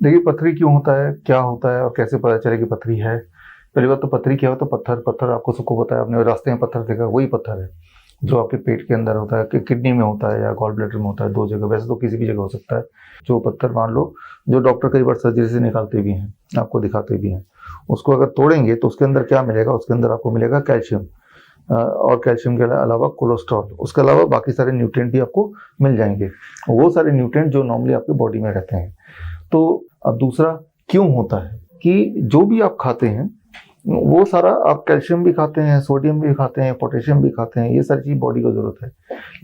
देखिए, पथरी क्यों होता है, क्या होता है और कैसे पता चले कि पथरी है। पहली बात तो पथरी क्या होता है, पत्थर पत्थर आपको सबको पता है, आपने रास्ते में पत्थर देखा, वही पत्थर है जो आपके पेट के अंदर होता है, कि किडनी में होता है या गॉल ब्लैडर में होता है, दो जगह, वैसे तो किसी भी जगह हो सकता है। जो पत्थर मान लो, जो डॉक्टर कई बार सर्जरी से निकालते भी हैं, आपको दिखाते भी हैं, उसको अगर तोड़ेंगे तो उसके अंदर क्या मिलेगा, उसके अंदर आपको मिलेगा कैल्शियम, और कैल्शियम के अलावा कोलेस्ट्रॉल, उसके अलावा बाकी सारे न्यूट्रिएंट भी आपको मिल जाएंगे, वो सारे न्यूट्रिएंट जो नॉर्मली आपके बॉडी में रहते हैं। तो अब दूसरा क्यों होता है कि जो भी आप खाते हैं वो सारा, आप कैल्शियम भी खाते हैं, सोडियम भी खाते हैं, पोटेशियम भी खाते हैं, ये सारी चीज बॉडी को जरूरत है।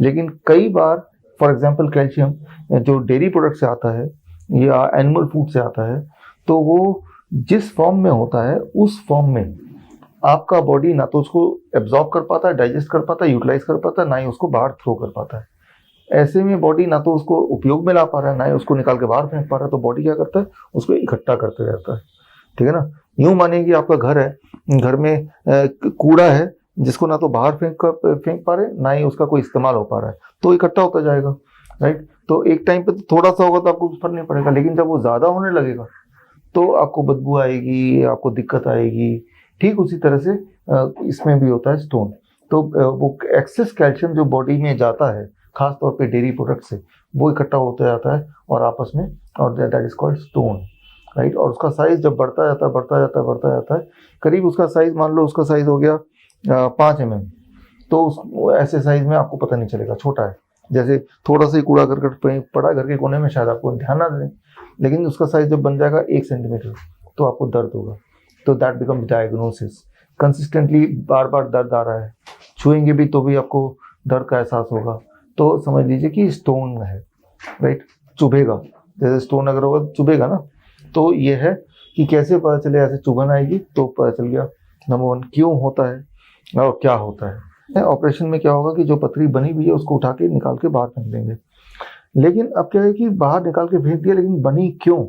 लेकिन कई बार फॉर एग्जांपल कैल्शियम जो डेयरी प्रोडक्ट से आता है या एनिमल फूड से आता है, तो वो जिस फॉर्म में होता है उस फॉर्म में आपका बॉडी ना तो उसको एब्जॉर्ब कर पाता है, डाइजेस्ट कर पाता है, यूटिलाइज कर पाता है, ना ही उसको बाहर थ्रो कर पाता है। ऐसे में बॉडी ना तो उसको उपयोग में ला पा रहा है, ना ही उसको निकाल के बाहर फेंक पा रहा है, तो बॉडी क्या करता है, उसको इकट्ठा करते रहता है। ठीक है ना। यूं मानिए कि आपका घर है, घर में कूड़ा है जिसको ना तो बाहर फेंक पा रहे, ना ही उसका कोई इस्तेमाल हो पा रहा है, तो इकट्ठा होता जाएगा। राइट। तो एक टाइम पे तो थोड़ा सा होगा तो आपको फर्क नहीं पड़ेगा, लेकिन जब वो ज्यादा होने लगेगा तो आपको बदबू आएगी, आपको दिक्कत आएगी। ठीक उसी तरह से इसमें भी होता है स्टोन। तो वो एक्सेस कैल्शियम जो बॉडी में जाता है, खास तौर पे डेयरी प्रोडक्ट से, वो इकट्ठा होता जाता है और आपस में, और that is called stone. Right. और उसका साइज जब बढ़ता जाता है, बढ़ता जाता है, बढ़ता जाता है, करीब उसका साइज, मान लो उसका साइज हो गया 5 mm, तो उस ऐसे साइज में आपको पता नहीं चलेगा, छोटा है। जैसे थोड़ा सा ही कूड़ा करकट पड़ा घर के कोने में, शायद आपको ध्यान ना दें, लेकिन उसका साइज जब बन जाएगा 1 सेंटीमीटर, तो आपको दर्द होगा। तो दैट बिकम्स डायग्नोसिस। कंसिस्टेंटली बार बार दर्द आ रहा है, छुएंगे भी तो भी आपको दर्द का एहसास होगा, तो समझ लीजिए कि स्टोन है। राइट। चुभेगा, जैसे स्टोन अगर होगा तो चुभेगा ना। तो ये है कि कैसे पता चले, ऐसे चुभन आएगी तो पता चल गया। नंबर 1 क्यों होता है और क्या होता है। ऑपरेशन में क्या होगा कि जो पथरी बनी हुई है उसको उठा के निकाल के बाहर फेंक देंगे। लेकिन अब क्या है कि बाहर निकाल के फेंक दिया, लेकिन बनी क्यों?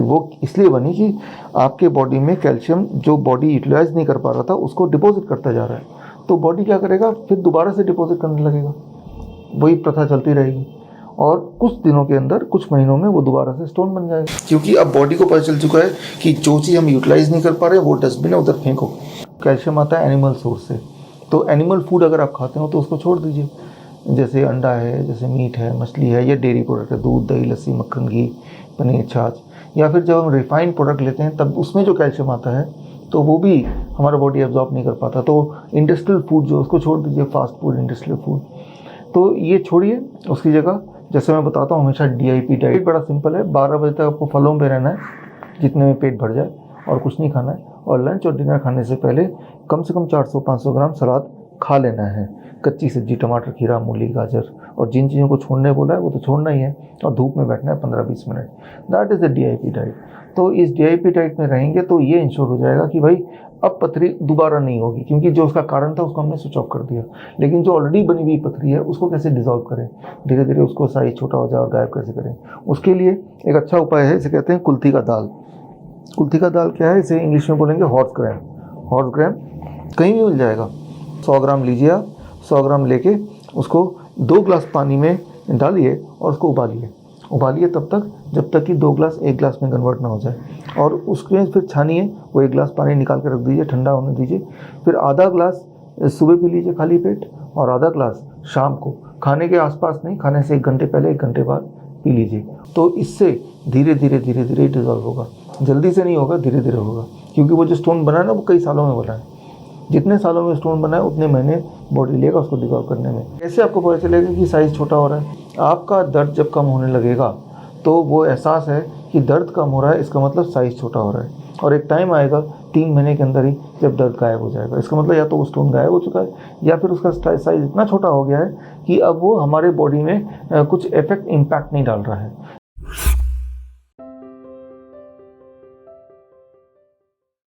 वो इसलिए बनी कि आपके बॉडी में कैल्शियम जो बॉडी यूटिलाइज नहीं कर पा रहा था उसको डिपॉजिट करता जा रहा है। तो बॉडी क्या करेगा, फिर दोबारा से डिपॉजिट करने लगेगा, वही प्रथा चलती रहेगी, और कुछ दिनों के अंदर, कुछ महीनों में वो दोबारा से स्टोन बन जाएगा। क्योंकि अब बॉडी को पता चल चुका है कि जो चीज़ हम यूटिलाइज नहीं कर पा रहे वो डस्टबिन है, उधर फेंको। कैल्शियम आता है एनिमल सोर्स से, तो एनिमल फूड अगर आप खाते हो तो उसको छोड़ दीजिए, जैसे अंडा है, जैसे मीट है, मछली है, या डेयरी प्रोडक्ट है, दूध, दही, लस्सी, मक्खन, घी, पनीर, छाछ, या फिर जब हम रिफाइंड प्रोडक्ट लेते हैं तब उसमें जो कैल्शियम आता है तो वो भी हमारा बॉडी एब्जॉर्ब नहीं कर पाता। तो इंडस्ट्रियल फूड जो, उसको छोड़ दीजिए, फास्ट फूड, इंडस्ट्रियल फूड, तो ये छोड़िए। उसकी जगह जैसे मैं बताता हूँ हमेशा, DIP डाइट बड़ा सिंपल है। 12 बजे तक आपको फलों पे रहना है जितने में पेट भर जाए, और कुछ नहीं खाना है, और लंच और डिनर खाने से पहले कम से कम 400-500 ग्राम सलाद खा लेना है। कच्ची सब्जी, टमाटर, खीरा, मूली, गाजर, और जिन चीज़ों को छोड़ने बोला है वो तो छोड़ना ही है, और धूप में बैठना है 15-20 minute. That is the DIP diet. तो इस DIP डाइट में रहेंगे तो ये इंश्योर हो जाएगा कि भाई अब पथरी दोबारा नहीं होगी, क्योंकि जो उसका कारण था उसको हमने स्विच ऑफ कर दिया। लेकिन जो ऑलरेडी बनी हुई पथरी है उसको कैसे डिसॉल्व करें, धीरे धीरे उसको साइज छोटा हो जाए और गायब कैसे करें, उसके लिए एक अच्छा उपाय है, इसे कहते हैं कुल्थी का दाल। कुल्थी का दाल क्या है, इसे इंग्लिश में बोलेंगे हॉर्स ग्रैम। हॉर्स ग्रैम कहीं भी मिल जाएगा। 100 ग्राम लीजिए आप, 100 ग्राम लेके उसको 2 ग्लास पानी में डालिए और उसको उबालिए तब तक जब तक कि 2 ग्लास 1 ग्लास में कन्वर्ट ना हो जाए, और उसके फिर छानिए। वो 1 ग्लास पानी निकाल के रख दीजिए, ठंडा होने दीजिए। फिर आधा ग्लास सुबह पी लीजिए खाली पेट, और आधा ग्लास शाम को, खाने के आसपास नहीं, खाने से 1 घंटे पहले, 1 घंटे बाद पी लीजिए। तो इससे धीरे धीरे डिजॉल्व होगा। जल्दी से नहीं होगा, धीरे धीरे होगा, क्योंकि वो जो स्टोन बना है ना वो कई सालों में बना है। जितने सालों में स्टोन बना है उतने महीने बॉडी लेगा उसको डिसॉल्व करने में। कैसे आपको पता चलेगा कि साइज़ छोटा हो रहा है? आपका दर्द जब कम होने लगेगा तो वो एहसास है कि दर्द कम हो रहा है, इसका मतलब साइज़ छोटा हो रहा है। और एक टाइम आएगा 3 महीने के अंदर ही जब दर्द गायब हो जाएगा। इसका मतलब या तो वो स्टोन गायब हो चुका है, या फिर उसका साइज़ इतना छोटा हो गया है कि अब वो हमारे बॉडी में कुछ इम्पैक्ट नहीं डाल रहा है।